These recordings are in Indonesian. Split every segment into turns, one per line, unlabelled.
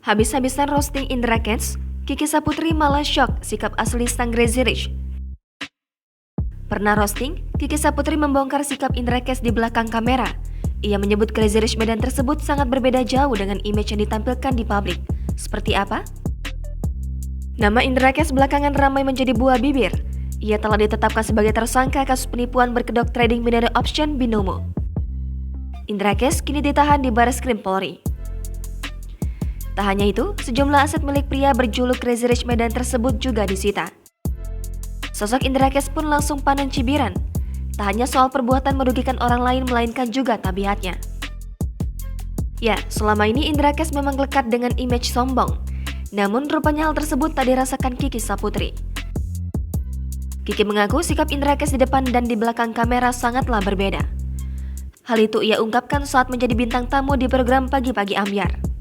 Habis-habisan roasting Indra Kents, Kiki Saputri malah shock sikap asli sang Crazy Rich. Pernah roasting, Kiki Saputri membongkar sikap Indra Kents di belakang kamera. Ia menyebut Crazy Rich Medan tersebut sangat berbeda jauh dengan image yang ditampilkan di publik. Seperti apa? Nama Indra Kents belakangan ramai menjadi buah bibir. Ia telah ditetapkan sebagai tersangka kasus penipuan berkedok trading binary option Binomo. Indra Kents kini ditahan di Barreskrim Polri. Tak hanya itu, sejumlah aset milik pria berjuluk Crazy Rich Medan tersebut juga disita. Sosok Indra Kents pun langsung panen cibiran. Tak hanya soal perbuatan merugikan orang lain, melainkan juga tabiatnya. Ya, selama ini Indra Kents memang lekat dengan image sombong. Namun rupanya hal tersebut tak dirasakan Kiki Saputri. Kiki mengaku sikap Indra Kents di depan dan di belakang kamera sangatlah berbeda. Hal itu ia ungkapkan saat menjadi bintang tamu di program Pagi-Pagi Ambyar.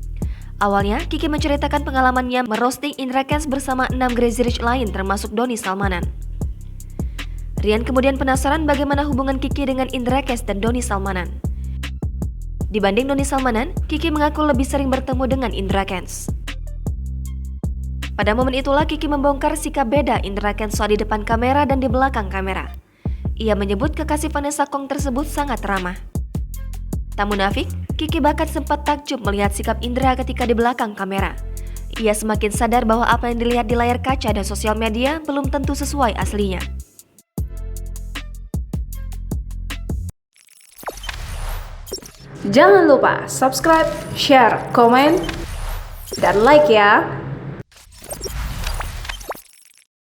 Awalnya, Kiki menceritakan pengalamannya merosting Indra Kents bersama 6 Crazy Rich lain termasuk Doni Salmanan. Rian kemudian penasaran bagaimana hubungan Kiki dengan Indra Kents dan Doni Salmanan. Dibanding Doni Salmanan, Kiki mengaku lebih sering bertemu dengan Indra Kents. Pada momen itulah Kiki membongkar sikap beda Indra Kents saat di depan kamera dan di belakang kamera. Ia menyebut kekasih Vanessa Kong tersebut sangat ramah. Tak munafik, Kiki bahkan sempat takjub melihat sikap Indra ketika di belakang kamera. Ia semakin sadar bahwa apa yang dilihat di layar kaca dan sosial media belum tentu sesuai aslinya.
Jangan lupa subscribe, share, komen, dan like ya!